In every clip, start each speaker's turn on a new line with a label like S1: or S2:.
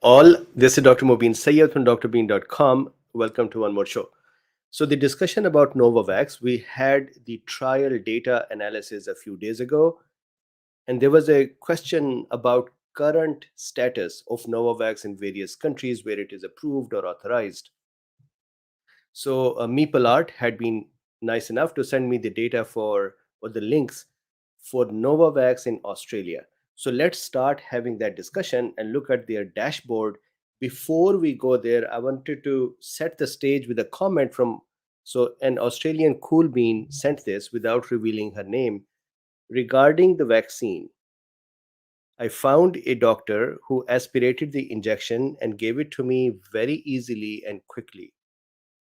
S1: all. This is Dr. Mobeen Sayyed from drbeen.com. Welcome to one more show. So the discussion about Novavax, we had the trial data analysis a few days ago, and there was a question about current status of Novavax in various countries where it is approved or authorized. So Meeple Art had been nice enough to send me the data or the links for Novavax in Australia. So let's start having that discussion and look at their dashboard. Before we go there, I wanted to set the stage with a comment from an Australian cool bean sent this without revealing her name regarding the vaccine. I found a doctor who aspirated the injection and gave it to me very easily and quickly.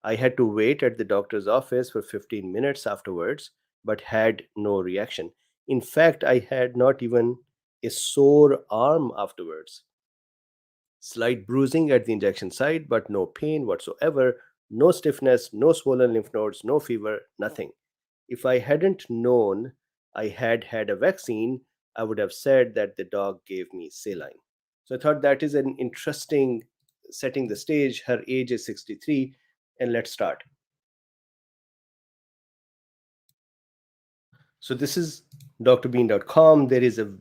S1: I had to wait at the doctor's office for 15 minutes afterwards, but had no reaction. In fact, I had not even a sore arm afterwards. Slight bruising at the injection site, but no pain whatsoever, no stiffness, no swollen lymph nodes, no fever, nothing. If I hadn't known I had had a vaccine, I would have said that the dog gave me saline. So I thought that is an interesting setting the stage. Her age is 63, and let's start. So this is drbeen.com. There is a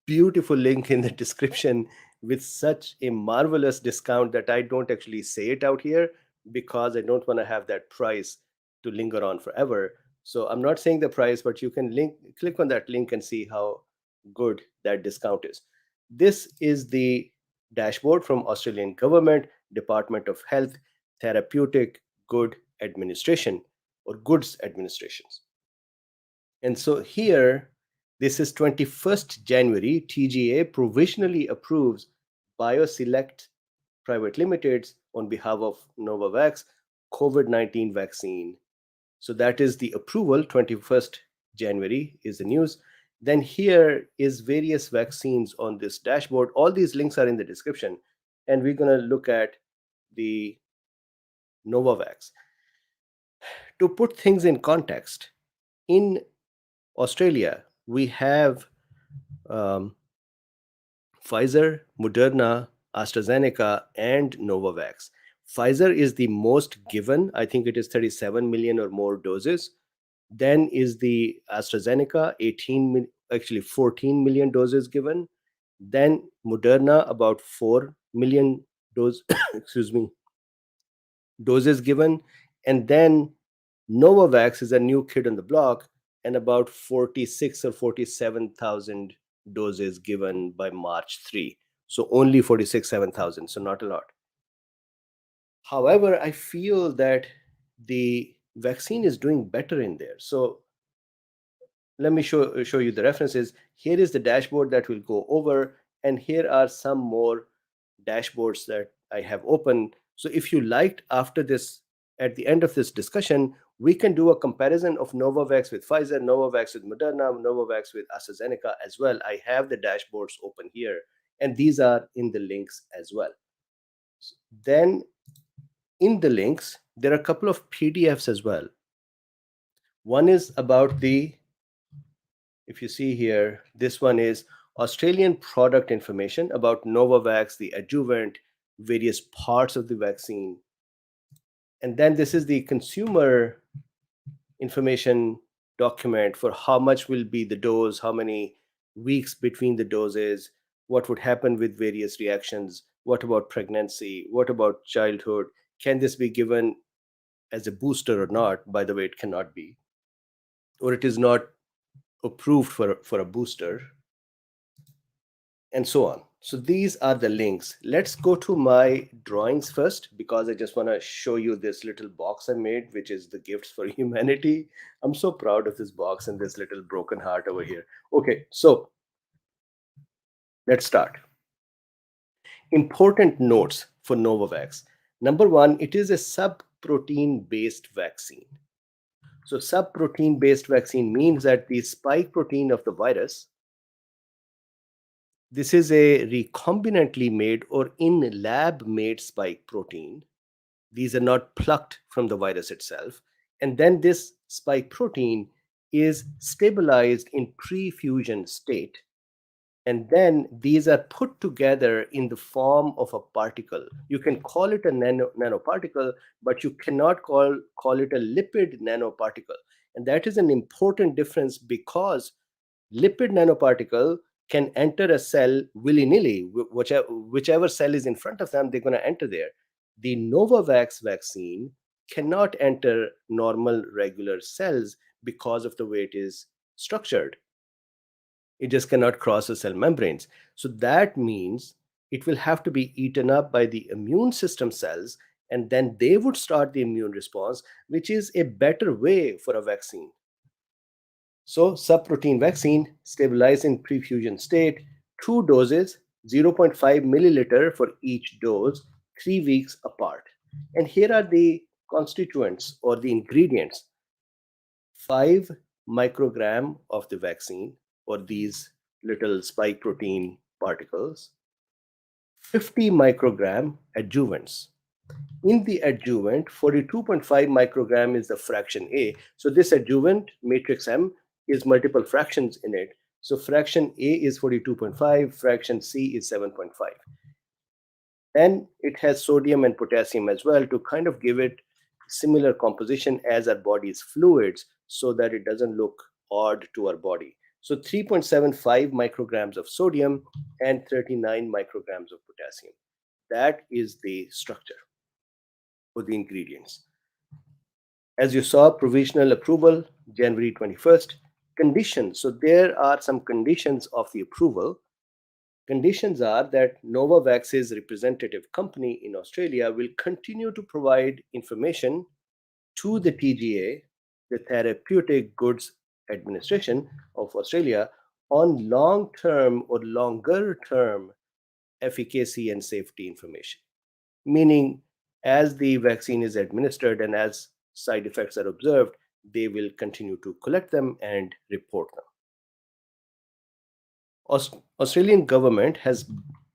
S1: beautiful link in the description with such a marvelous discount that I don't actually say it out here because I don't want to have that price to linger on forever. So I'm not saying the price, but you can click on that link and see how good that discount is. This is the dashboard from Australian Government, Department of Health, Therapeutic Good Administration or Goods Administrations. And so here, this is 21st January, TGA provisionally approves BioSelect Private Limited on behalf of Novavax COVID-19 vaccine. So that is the approval, 21st January is the news. Then here is various vaccines on this dashboard. All these links are in the description. And we're going to look at the Novavax. To put things in context, in Australia, we have Pfizer, Moderna, AstraZeneca, and Novavax. Pfizer is the most given. I think it is 37 million or more doses. Then is the AstraZeneca, 14 million doses given. Then Moderna, about 4 million doses, doses given. And then Novavax is a new kid on the block, and about 46 or 47,000 doses given by March 3. So only 7,000, so not a lot. However, I feel that the vaccine is doing better in there. So let me show you the references. Here is the dashboard that we'll go over, and here are some more dashboards that I have open. So if you liked after this, at the end of this discussion, we can do a comparison of Novavax with Pfizer, Novavax with Moderna, Novavax with AstraZeneca as well. I have the dashboards open here, and these are in the links as well. Then in the links, there are a couple of PDFs as well. One is about if you see here, this one is Australian product information about Novavax, the adjuvant, various parts of the vaccine. And then this is the consumer information document for how much will be the dose, how many weeks between the doses, what would happen with various reactions, what about pregnancy, what about childhood, can this be given as a booster or not? By the way, it cannot be, or it is not approved for a booster, and so on. So these are the links. Let's go to my drawings first, because I just want to show you this little box I made, which is the gifts for humanity. I'm so proud of this box and this little broken heart over here. Okay, so let's start. Important notes for Novavax. Number one, it is a subprotein based vaccine. So subprotein based vaccine means that the spike protein of the virus, this is a recombinantly made or in lab made spike protein. These are not plucked from the virus itself. And then this spike protein is stabilized in pre-fusion state and then these are put together in the form of a particle. You can call it a nanoparticle, but you cannot call it a lipid nanoparticle. And that is an important difference, because lipid nanoparticle can enter a cell willy-nilly. Whichever cell is in front of them, they're going to enter there. The Novavax vaccine cannot enter normal regular cells because of the way it is structured. It just cannot cross the cell membranes. So that means it will have to be eaten up by the immune system cells, and then they would start the immune response, which is a better way for a vaccine. So, subprotein vaccine stabilized in prefusion state, 2 doses, 0.5 milliliter for each dose, 3 weeks apart. And here are the constituents or the ingredients: 5 microgram of the vaccine, or these little spike protein particles, 50 microgram adjuvants. In the adjuvant, 42.5 microgram is the fraction A. So this adjuvant, matrix M, is multiple fractions in it. So fraction A is 42.5, fraction C is 7.5. Then it has sodium and potassium as well, to kind of give it similar composition as our body's fluids, so that it doesn't look odd to our body. So 3.75 micrograms of sodium and 39 micrograms of potassium. That is the structure for the ingredients. As you saw, provisional approval, January 21st. Conditions. So there are some conditions of the approval. Conditions are that Novavax's representative company in Australia will continue to provide information to the TGA, the Therapeutic Goods Administration of Australia, on long-term or longer-term efficacy and safety information. Meaning, as the vaccine is administered and as side effects are observed, they will continue to collect them and report them. Australian government has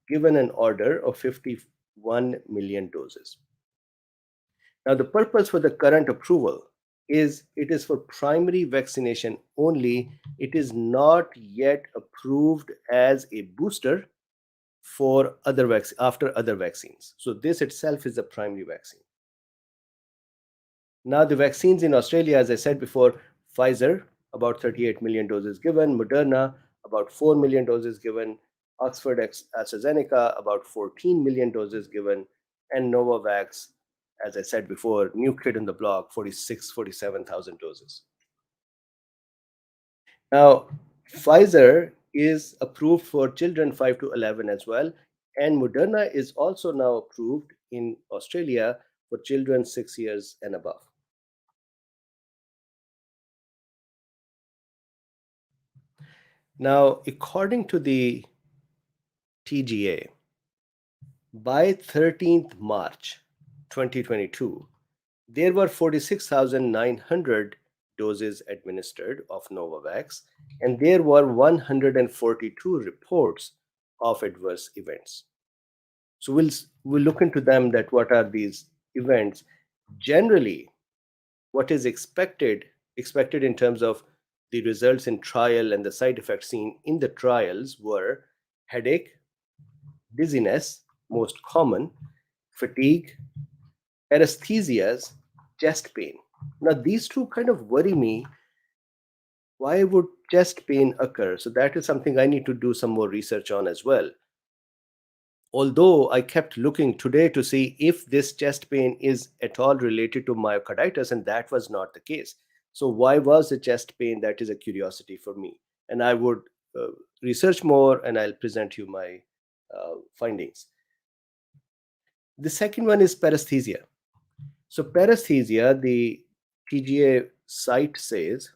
S1: given an order of 51 million doses. Now, the purpose for the current approval is it is for primary vaccination only. It is not yet approved as a booster for after other vaccines. So this itself is a primary vaccine. Now, the vaccines in Australia, as I said before, Pfizer, about 38 million doses given, Moderna, about 4 million doses given, Oxford AstraZeneca, about 14 million doses given, and Novavax, as I said before, new kid on the block, 47,000 doses. Now, Pfizer is approved for children 5 to 11 as well, and Moderna is also now approved in Australia for children 6 years and above. Now, according to the TGA, by 13th March 2022, there were 46,900 doses administered of Novavax, and there were 142 reports of adverse events. So we'll look into them, that what are these events. Generally, what is expected in terms of the results in trial and the side effects seen in the trials were headache, dizziness, most common, fatigue, paresthesias, chest pain. Now, these two kind of worry me. Why would chest pain occur? So that is something I need to do some more research on as well. Although I kept looking today to see if this chest pain is at all related to myocarditis, and that was not the case. So why was the chest pain? That is a curiosity for me. And I would research more, and I'll present you my findings. The second one is paresthesia. So paresthesia, the TGA site says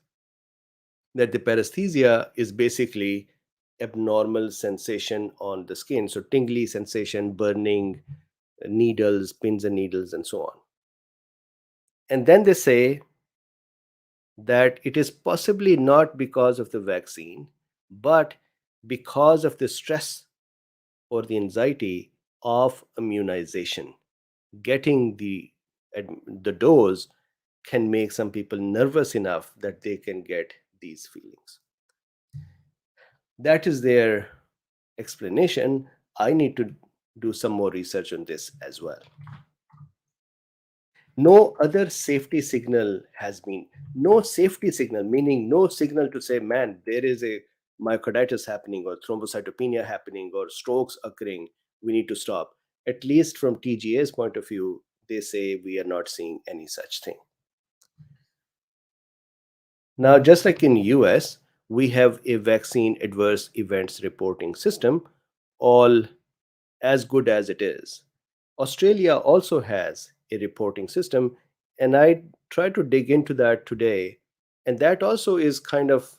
S1: that the paresthesia is basically abnormal sensation on the skin. So tingly sensation, burning, needles, pins and needles, and so on. And then they say that it is possibly not because of the vaccine, but because of the stress or the anxiety of immunization. Getting the dose can make some people nervous enough that they can get these feelings. That is their explanation, I need to do some more research on this as well. No other safety signal has been, no safety signal, meaning no signal to say, man, there is a myocarditis happening or thrombocytopenia happening or strokes occurring, we need to stop. At least from TGA's point of view, they say we are not seeing any such thing. Now, just like in US, we have a vaccine adverse events reporting system, all as good as it is. Australia also has a reporting system, and I tried to dig into that today. And that also is kind of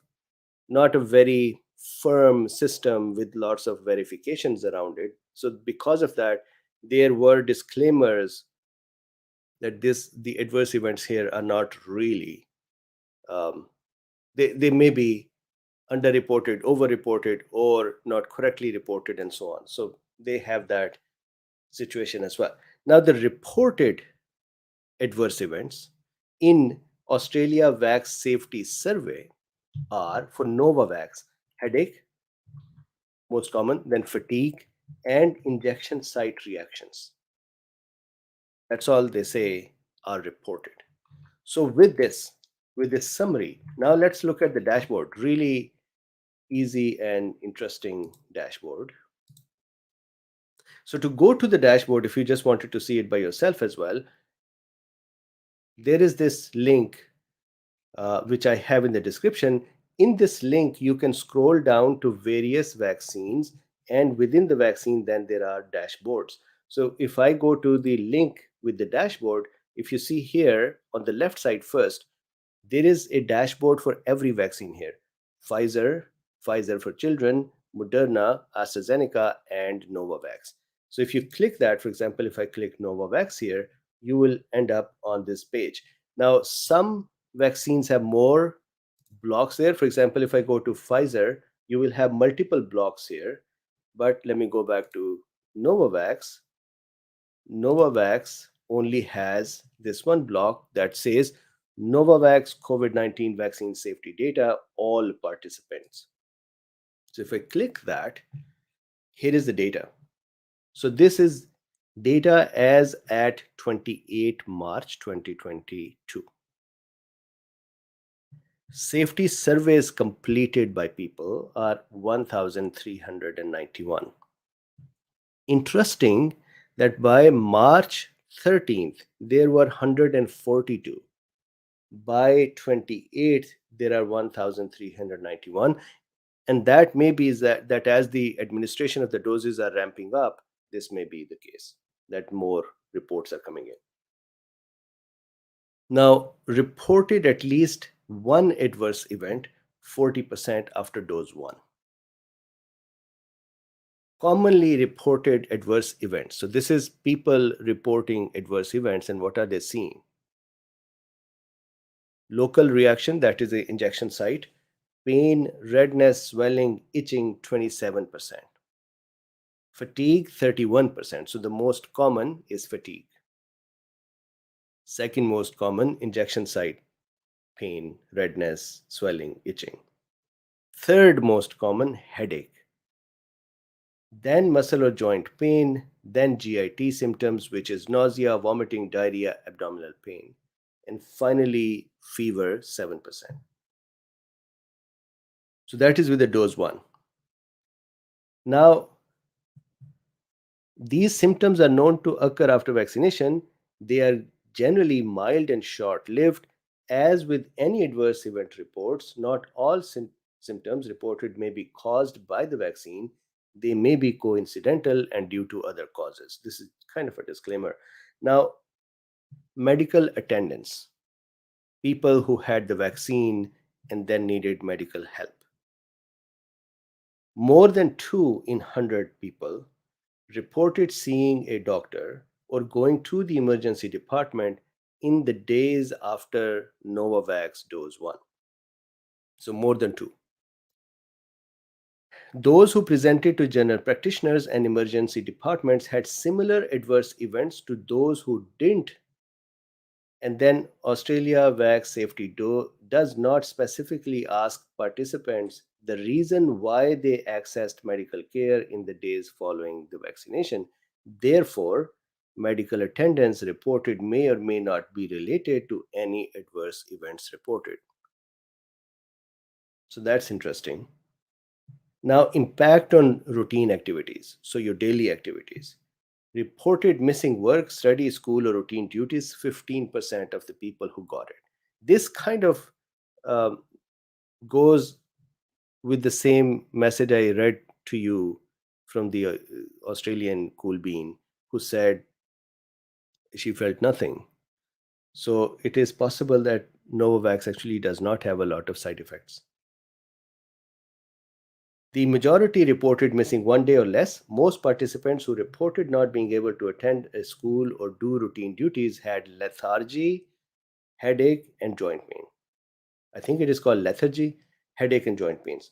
S1: not a very firm system with lots of verifications around it. So, because of that, there were disclaimers that the adverse events here are not really, um, they may be underreported, overreported, or not correctly reported, and so on. So, they have that situation as well. Now, the reported adverse events in Australia Vax Safety Survey are for Novavax, headache, most common, then fatigue, and injection site reactions. That's all they say are reported. So, with this summary, now let's look at the dashboard. Really easy and interesting dashboard. So, to go to the dashboard, if you just wanted to see it by yourself as well, there is this link which I have in the description. In this link, you can scroll down to various vaccines, and within the vaccine, then there are dashboards. So if I go to the link with the dashboard, if you see here on the left side first, there is a dashboard for every vaccine here. Pfizer, Pfizer for children, Moderna, AstraZeneca, and Novavax. So if you click that, for example, if I click Novavax here, you will end up on this page. Now, some vaccines have more blocks there. For example, if I go to Pfizer, you will have multiple blocks here. But let me go back to Novavax. Novavax only has this one block that says Novavax COVID-19 vaccine safety data, all participants. So if I click that, here is the data. So this is data as at 28 March 2022. Safety surveys completed by people are 1,391. Interesting that by March 13th, there were 142. By 28th, there are 1,391. And that may be that as the administration of the doses are ramping up, this may be the case, that more reports are coming in. Now, reported at least one adverse event, 40% after dose 1. Commonly reported adverse events. So this is people reporting adverse events, and what are they seeing? Local reaction, that is the injection site, pain, redness, swelling, itching, 27%. Fatigue, 31%. So the most common is fatigue. Second most common, injection site pain, redness, swelling, itching. Third most common, headache. Then muscle or joint pain, then GIT symptoms, which is nausea, vomiting, diarrhea, abdominal pain. And finally, fever, 7%. So that is with the dose 1. Now, these symptoms are known to occur after vaccination. They are generally mild and short-lived. As with any adverse event reports, not all symptoms reported may be caused by the vaccine. They may be coincidental and due to other causes. This is kind of a disclaimer. Now, medical attendance. People who had the vaccine and then needed medical help. More than 2 in 100 people reported seeing a doctor or going to the emergency department in the days after Novavax dose 1. So more than 2. Those who presented to general practitioners and emergency departments had similar adverse events to those who didn't. And then Australia Vax Safety does not specifically ask participants the reason why they accessed medical care in the days following the vaccination. Therefore, medical attendance reported may or may not be related to any adverse events reported. So that's interesting. Now, impact on routine activities. So, your daily activities. Reported missing work, study, school, or routine duties, 15% of the people who got it. This kind of um, goes with the same message I read to you from the Australian Cool Bean, who said she felt nothing. So it is possible that Novavax actually does not have a lot of side effects. The majority reported missing 1 day or less. Most participants who reported not being able to attend a school or do routine duties had lethargy, headache, and joint pain. I think it is called lethargy, headache, and joint pains.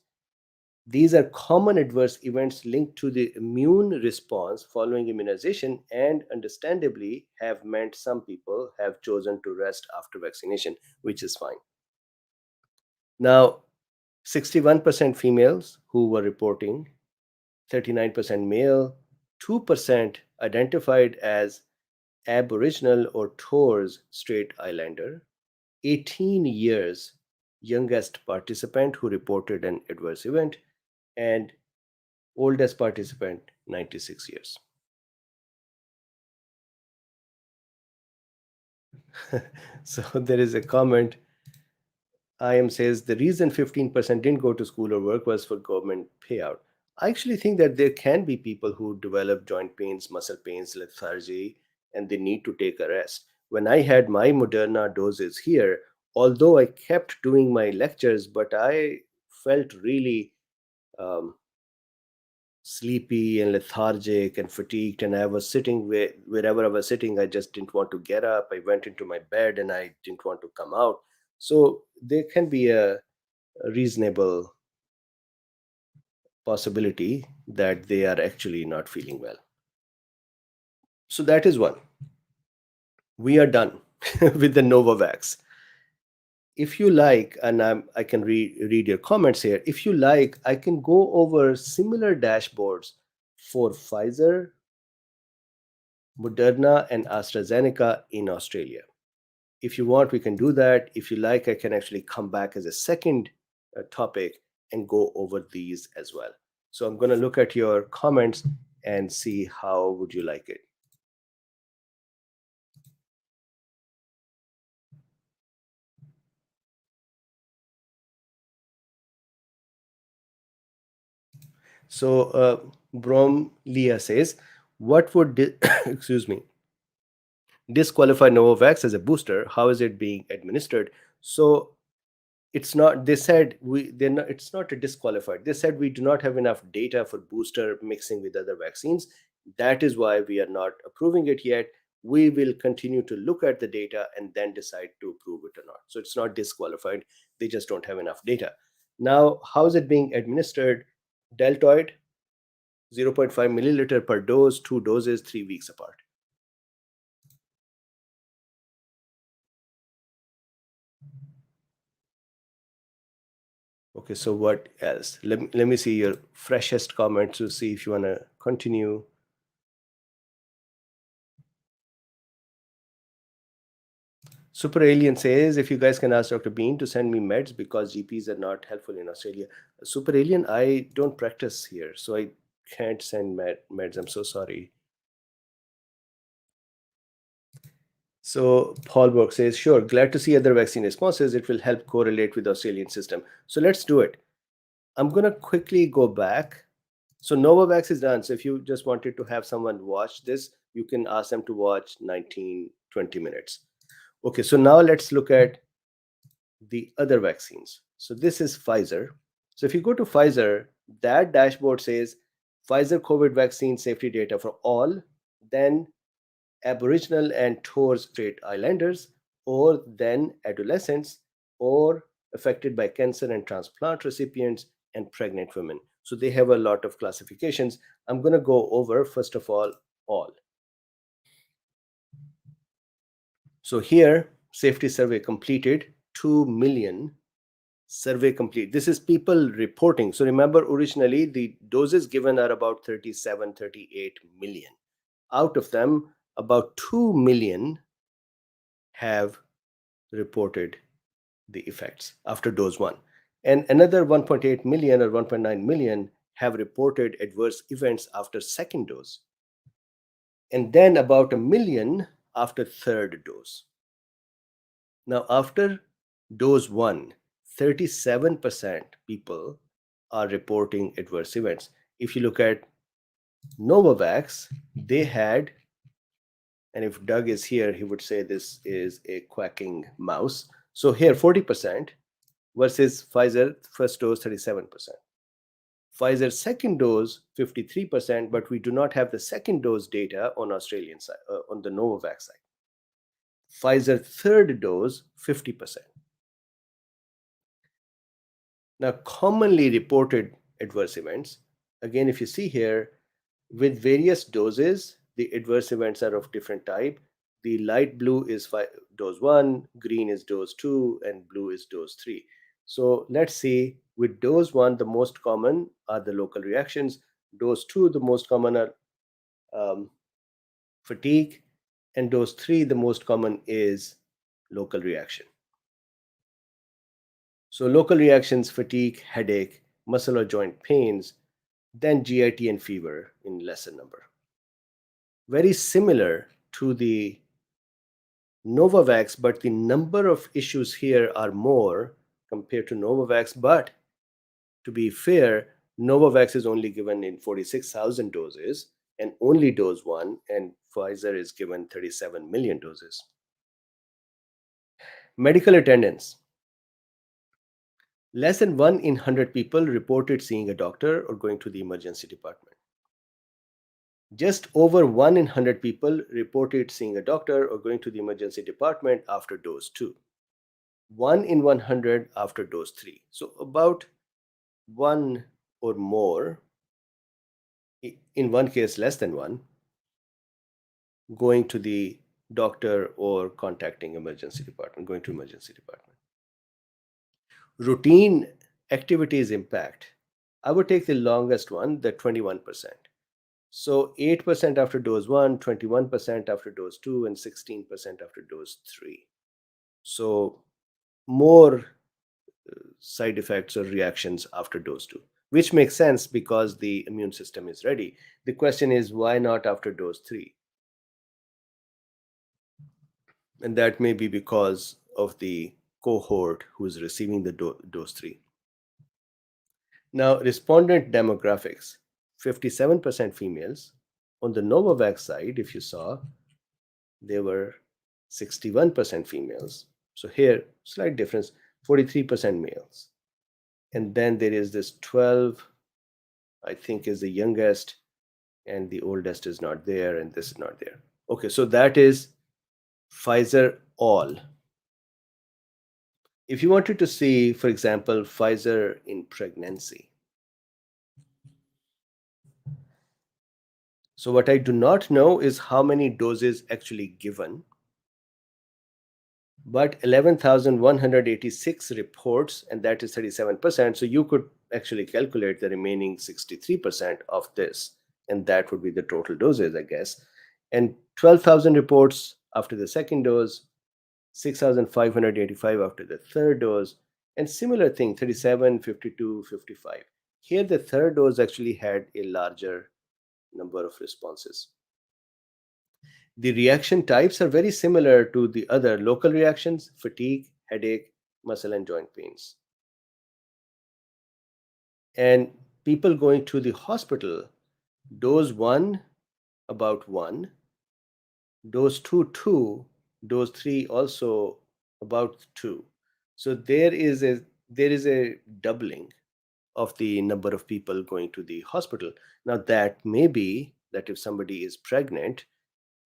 S1: These are common adverse events linked to the immune response following immunization and understandably have meant some people have chosen to rest after vaccination, which is fine. Now, 61% females who were reporting, 39% male, 2% identified as Aboriginal or Torres Strait Islander, 18 years youngest participant who reported an adverse event, and oldest participant 96 years. So there is a comment. IM says the reason 15% didn't go to school or work was for government payout. I actually think that there can be people who develop joint pains, muscle pains, lethargy, and they need to take a rest. When I had my Moderna doses here, although I kept doing my lectures, but I felt really um, sleepy and lethargic and fatigued, and I was sitting wherever I was sitting, I just didn't want to get up. I went into my bed and I didn't want to come out. So there can be a reasonable possibility that they are actually not feeling well. So that is one. We are done with the Novavax. If you like, and I can read your comments here. If you like, I can go over similar dashboards for Pfizer, Moderna, and AstraZeneca in Australia. If you want, we can do that. If you like, I can actually come back as a second topic and go over these as well. So I'm going to look at your comments and see how would you like it. So Brom Leah says, what would excuse me, disqualify Novavax as a booster? How is it being administered? So it's not, they said they're not, it's not a disqualified. They said we do not have enough data for booster mixing with other vaccines. That is why we are not approving it yet. We will continue to look at the data and then decide to approve it or not. So it's not disqualified. They just don't have enough data. Now, how is it being administered? Deltoid, 0.5 milliliter per dose, 2 doses, 3 weeks apart. Okay, so what else? Let me see your freshest comment to see if you want to continue. Super Alien says, if you guys can ask Dr. Bean to send me meds because GPs are not helpful in Australia. Super Alien, I don't practice here, so I can't send meds. I'm so sorry. So Paul Burke says, sure, glad to see other vaccine responses. It will help correlate with the Australian system. So let's do it. I'm going to quickly go back. So Novavax is done. So if you just wanted to have someone watch this, you can ask them to watch 19, 20 minutes. Okay, so now let's look at the other vaccines. So this is Pfizer. So if you go to Pfizer, that dashboard says Pfizer COVID vaccine safety data for all, then Aboriginal and Torres Strait Islanders, or then adolescents, or affected by cancer and transplant recipients, and pregnant women. So they have a lot of classifications. I'm going to go over, first of all. So here, safety survey completed, 2 million Survey complete. This is people reporting. So remember, originally the doses given are about 37, 38 million. Out of them, about 2 million have reported the effects after dose 1. And another 1.8 million or 1.9 million have reported adverse events after second dose. And then about a million after third dose. Now, after dose 1, 37% people are reporting adverse events. If you look at Novavax, they had, and if Doug is here, he would say this is a quacking mouse. So here, 40% versus Pfizer first dose, 37%. Pfizer second dose, 53%, but we do not have the second dose data on Australian side, on the Novavax side. Pfizer third dose, 50%. Now, commonly reported adverse events, again, if you see here, with various doses, the adverse events are of different type. The light blue is dose 1, green is dose 2, and blue is dose 3. So let's see, with dose 1, the most common are the local reactions. Dose 2, the most common are fatigue. And dose 3, the most common is local reaction. So local reactions, fatigue, headache, muscle or joint pains, then GIT and fever in lesser number. Very similar to the Novavax, but the number of issues here are more compared to Novavax. But to be fair, Novavax is only given in 46,000 doses and only dose 1, and Pfizer is given 37 million doses. Medical attendance. Less than 1 in 100 people reported seeing a doctor or going to the emergency department. Just over 1 in 100 people reported seeing a doctor or going to the emergency department after dose 2. 1 in 100 after dose 3. So about 1 or more, in one case less than 1, going to the doctor or contacting emergency department, going to emergency department. Routine activities impact. I would take the longest one, the 21%. So 8% after dose 1, 21% after dose 2, and 16% after dose 3. So more side effects or reactions after dose 2, which makes sense because the immune system is ready. The question is, why not after dose 3? And that may be because of the cohort who is receiving the dose 3. Now, respondent demographics, 57% females. On the Novavax side, if you saw, there were 61% females. So here, slight difference, 43% males. And then there is this 12, I think is the youngest, and the oldest is not there, and this is not there. Okay, so that is Pfizer all. If you wanted to see, for example, Pfizer in pregnancy. So what I do not know is how many doses actually given, but 11,186 reports, and that is 37%. So you could actually calculate the remaining 63% of this, and that would be the total doses, I guess. And 12,000 reports after the second dose, 6,585 after the third dose, and similar thing, 37, 52, 55. Here, the third dose actually had a larger number of responses. The reaction types are very similar to the other local reactions: fatigue, headache, muscle and joint pains. And people going to the hospital, dose 1, about 1, dose 2, 2, dose 3 also about 2. So there is a doubling of the number of people going to the hospital. Now that may be that if somebody is pregnant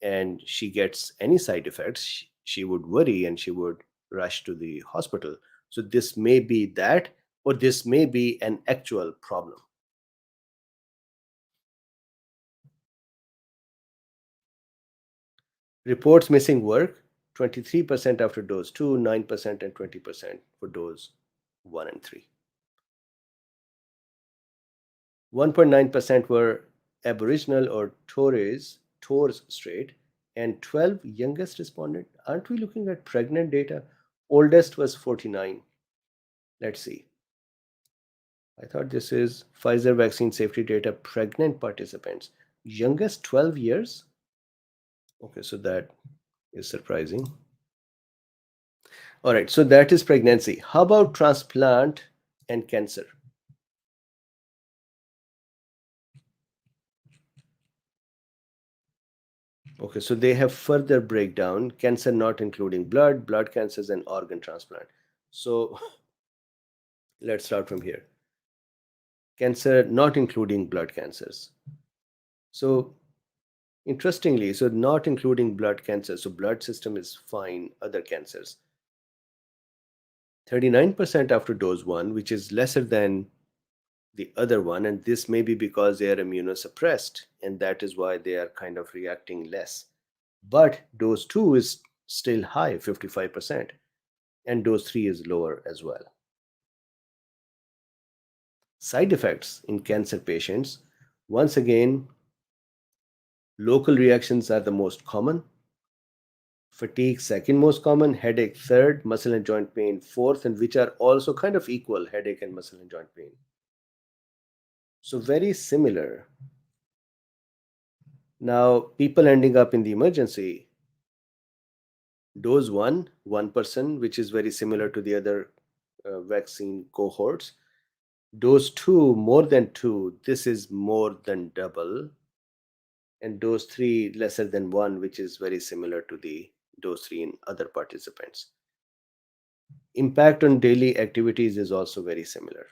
S1: and she gets any side effects, she would worry and she would rush to the hospital. So this may be that, or this may be an actual problem. Reports missing work, 23% after dose 2, 9% and 20% for dose 1 and 3. 1.9% were Aboriginal or Torres Strait, and 12 youngest respondent. Aren't we looking at pregnant data? Oldest was 49. Let's see. I thought this is Pfizer vaccine safety data, pregnant participants. Youngest 12 years? Okay, so that is surprising. All right, so that is pregnancy. How about transplant and cancer? Okay, so they have further breakdown, cancer not including blood cancers, and organ transplant. So let's start from here. Cancer not including blood cancers. So interestingly, so not including blood cancer, so blood system is fine, other cancers. 39% after dose 1, which is lesser than the other one, and this may be because they are immunosuppressed, and that is why they are kind of reacting less. But dose 2 is still high, 55%, and dose 3 is lower as well. Side effects in cancer patients, once again, local reactions are the most common. Fatigue second most common, headache third, muscle and joint pain fourth, and which are also kind of equal, headache and muscle and joint pain. So very similar. Now, people ending up in the emergency, dose 1 person, which is very similar to the other vaccine cohorts. Dose 2, more than 2, this is more than double. And dose 3, lesser than 1, which is very similar to the dose 3 in other participants. Impact on daily activities is also very similar.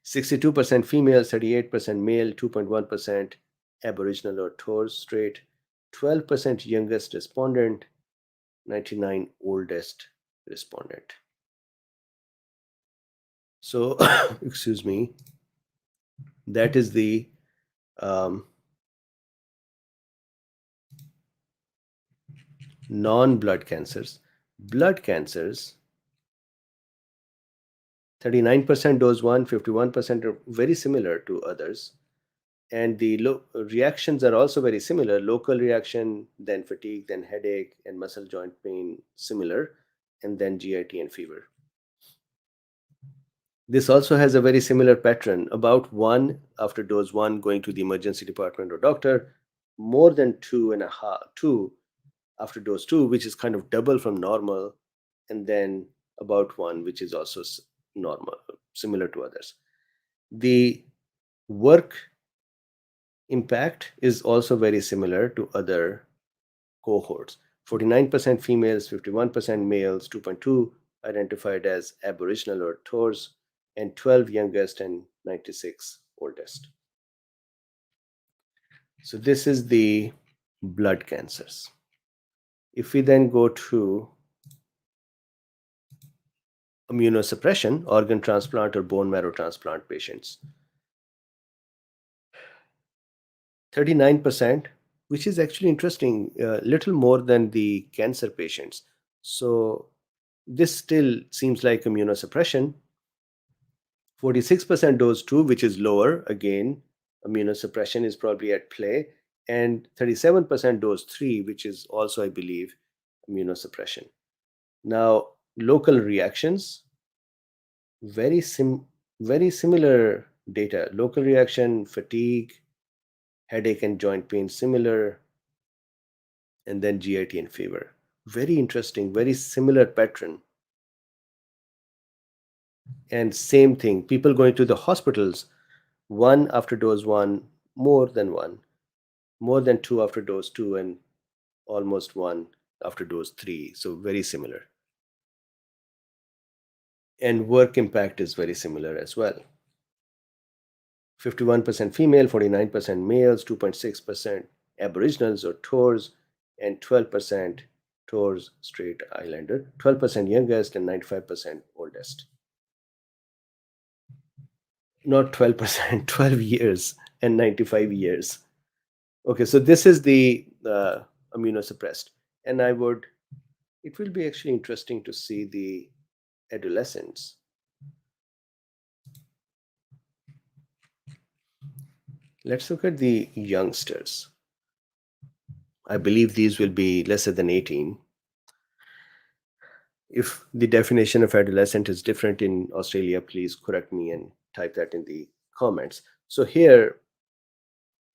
S1: 62% female, 38% male, 2.1% Aboriginal or Torres Strait, 12% youngest respondent, 99 oldest respondent. So, excuse me, that is the non-blood cancers. Blood cancers, 39% dose 1, 51% are very similar to others. And the reactions are also very similar. Local reaction, then fatigue, then headache, and muscle joint pain, similar, and then GIT and fever. This also has a very similar pattern, about 1 after dose 1 going to the emergency department or doctor, more than 2 after dose 2, which is kind of double from normal, and then about 1, which is also normal, similar to others. The work impact is also very similar to other cohorts. 49% females, 51% males, 2.2 identified as Aboriginal or Torres, and 12 youngest and 96 oldest. So this is the blood cancers. If we then go to immunosuppression, organ transplant or bone marrow transplant patients, 39%, which is actually interesting, little more than the cancer patients. So this still seems like immunosuppression. 46% dose 2, which is lower. Again, immunosuppression is probably at play. And 37% dose 3, which is also, I believe, immunosuppression. Now, local reactions, very similar data. Local reaction, fatigue, headache and joint pain, similar, and then GIT and fever. Very interesting, very similar pattern. And same thing, people going to the hospitals, 1 after dose 1, more than 1, more than 2 after dose 2, and almost 1 after dose 3. So very similar. And work impact is very similar as well. 51% female, 49% males, 2.6% Aboriginals or Torres, and 12% Torres Strait Islander, 12% youngest and 95% oldest. Not 12%, 12 years and 95 years. Okay, so this is the immunosuppressed. And it will be actually interesting to see the adolescents. Let's look at the youngsters. I believe these will be lesser than 18. If the definition of adolescent is different in Australia, please correct me and type that in the comments. So here,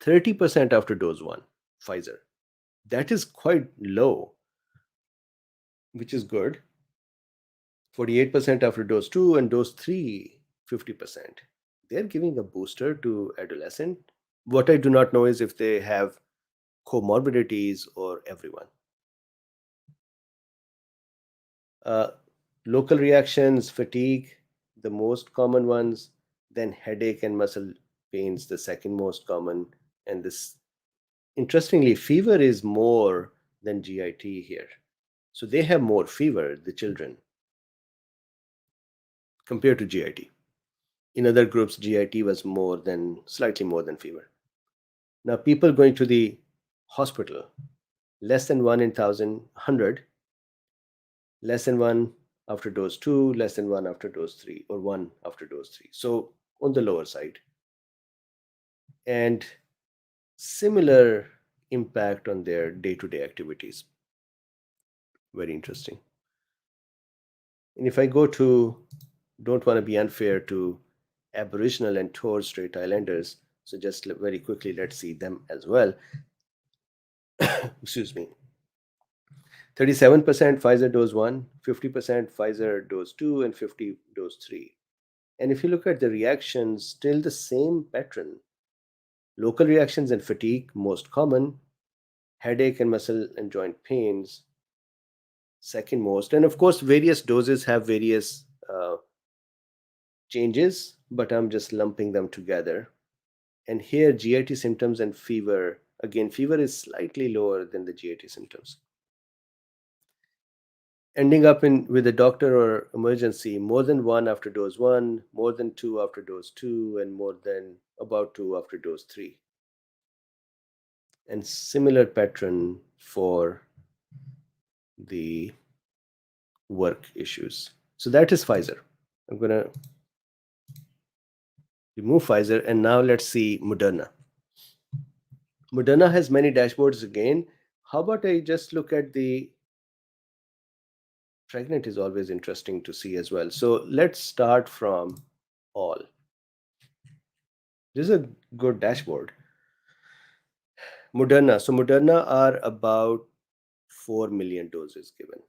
S1: 30% after dose 1, Pfizer. That is quite low, which is good. 48% after dose 2, and dose 3, 50%. They're giving a booster to adolescent. What I do not know is if they have comorbidities or everyone. Uh, Local reactions, fatigue, the most common ones, then headache and muscle pains, the second most common. And this, interestingly, fever is more than GIT here. So they have more fever, the children, compared to GIT. In other groups, GIT was slightly more than fever. Now, people going to the hospital, less than 1 in 1,100, less than 1 after dose 2, less than 1 after dose 3, or 1 after dose 3. So on the lower side. And similar impact on their day-to-day activities. Very interesting. And if I go to, don't want to be unfair to Aboriginal and Torres Strait Islanders, so just very quickly, let's see them as well. Excuse me. 37% Pfizer dose 1, 50% Pfizer dose 2, and 50 dose 3. And if you look at the reactions, still the same pattern. Local reactions and fatigue, most common. Headache and muscle and joint pains, second most. And of course, various doses have various changes, but I'm just lumping them together. And here, GIT symptoms and fever. Again, fever is slightly lower than the GIT symptoms. Ending up with a doctor or emergency, more than 1 after dose 1, more than 2 after dose 2, and more than about 2 after dose 3. And similar pattern for the work issues. So that is Pfizer. I'm going to remove Pfizer, and now let's see Moderna. Moderna has many dashboards again. How about I just look at the pregnant is always interesting to see as well. So let's start from all. This is a good dashboard. Moderna. So Moderna are about 4 million doses given.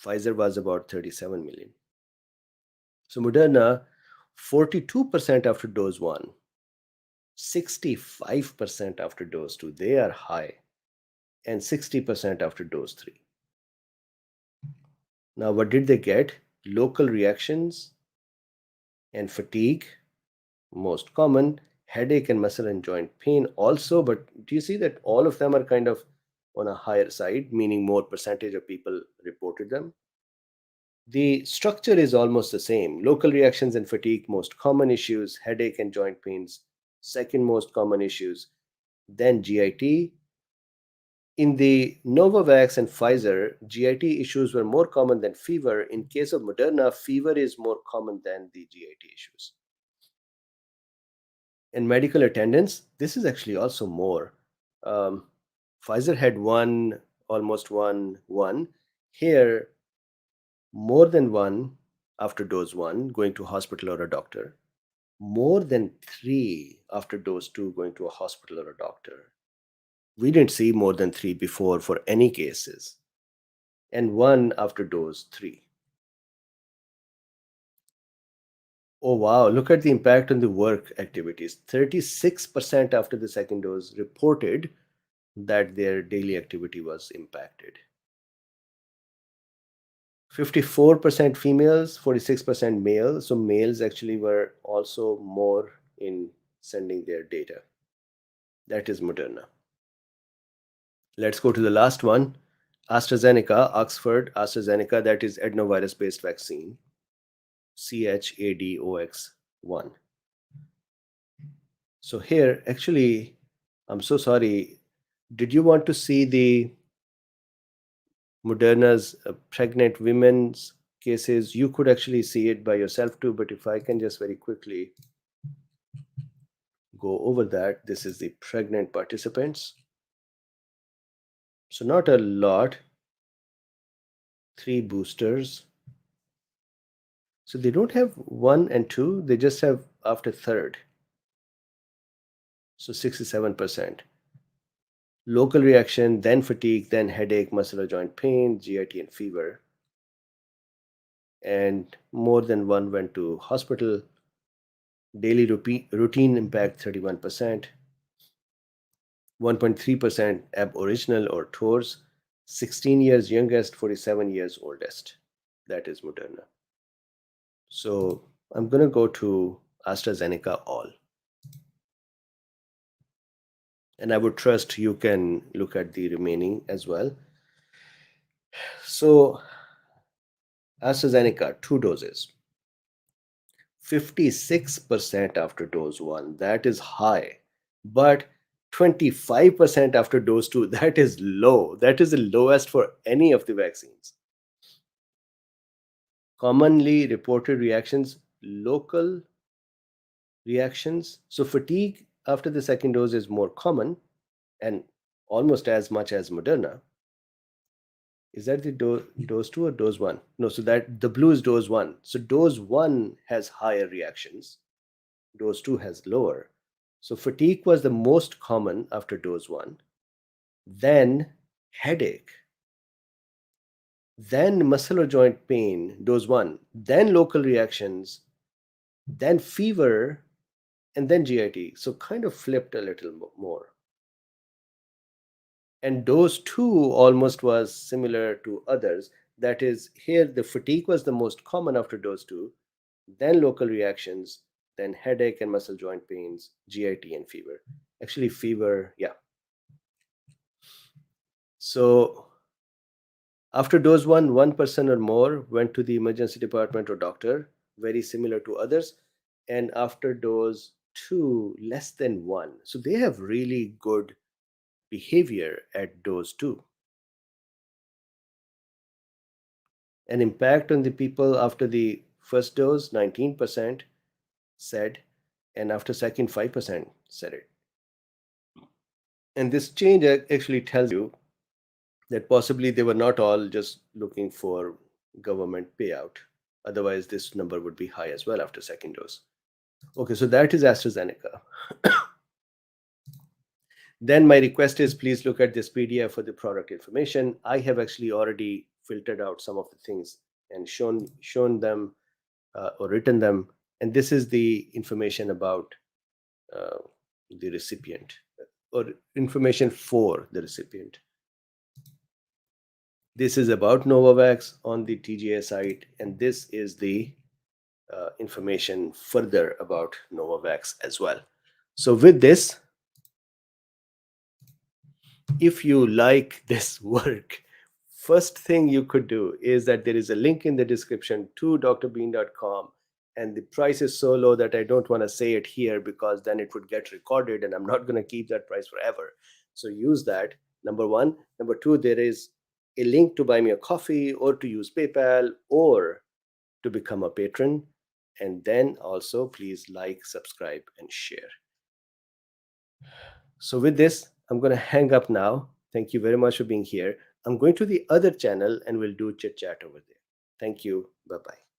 S1: Pfizer was about 37 million. So Moderna, 42% after dose 1, 65% after dose 2. They are high. And 60% after dose 3. Now, what did they get? Local reactions and fatigue, most common. Headache and muscle and joint pain also. But do you see that all of them are kind of on a higher side, meaning more percentage of people reported them? The structure is almost the same. Local reactions and fatigue, most common issues. Headache and joint pains, second most common issues. Then GIT. In the Novavax and Pfizer, GIT issues were more common than fever. In case of Moderna, fever is more common than the GIT issues. And medical attendance, this is actually also more. Pfizer had almost one. Here, more than 1 after dose 1 going to a hospital or a doctor. More than 3 after dose 2 going to a hospital or a doctor. We didn't see more than 3 before for any cases, and 1 after dose 3. Oh wow, look at the impact on the work activities. 36% after the second dose reported that their daily activity was impacted. 54% females, 46% males. So males actually were also more in sending their data. That is Moderna. Let's go to the last one. AstraZeneca, Oxford AstraZeneca, that is adenovirus-based vaccine, CHAdOx1. So here, actually, I'm so sorry. Did you want to see the Moderna's pregnant women's cases. You could actually see it by yourself too, but if I can just very quickly go over that, this is the pregnant participants. So not a lot, 3 boosters. So they don't have 1 and 2, they just have after third. So 67%. Local reaction, then fatigue, then headache, muscle or joint pain, GIT and fever. And more than 1 went to hospital. Daily routine impact 31%. 1.3% aboriginal or TORS. 16 years youngest, 47 years oldest. That is Moderna. So I'm going to go to AstraZeneca all. And I would trust you can look at the remaining as well. So AstraZeneca, 2 doses. 56% after dose 1. That is high. But 25% after dose 2. That is low. That is the lowest for any of the vaccines. Commonly reported reactions, local reactions. So fatigue after the second dose is more common and almost as much as Moderna. Is that the dose 2 or dose 1? No, so that the blue is dose 1. So dose 1 has higher reactions. Dose 2 has lower. So fatigue was the most common after dose 1. Then headache. Then muscle or joint pain, dose 1. Then local reactions. Then fever. And then GIT. So kind of flipped a little more. And dose 2 almost was similar to others. That is, here the fatigue was the most common after dose 2, then local reactions, then headache and muscle joint pains, GIT and fever. Actually, fever, yeah. So after dose 1, 1% or more went to the emergency department or doctor, very similar to others. And after dose 2, less than 1. So they have really good behavior at dose 2. An impact on the people after the first dose, 19% said, and after second, 5% said it. And this change actually tells you that possibly they were not all just looking for government payout. Otherwise, this number would be high as well after second dose. Okay, so that is AstraZeneca. Then my request is please look at this PDF for the product information. I have actually already filtered out some of the things and shown them or written them. And this is the information about the recipient or information for the recipient. This is about Novavax on the TGA site, and this is the information further about Novavax as well. So with this, if you like this work, first thing you could do is that there is a link in the description to drbeen.com, and the price is so low that I don't want to say it here because then it would get recorded and I'm not going to keep that price forever. So use that, number 1. Number 2, there is a link to buy me a coffee or to use PayPal or to become a patron. And then also please like, subscribe, and share. So with this, I'm going to hang up now. Thank you very much for being here. I'm going to the other channel and we'll do chit chat over there. Thank you. Bye-bye.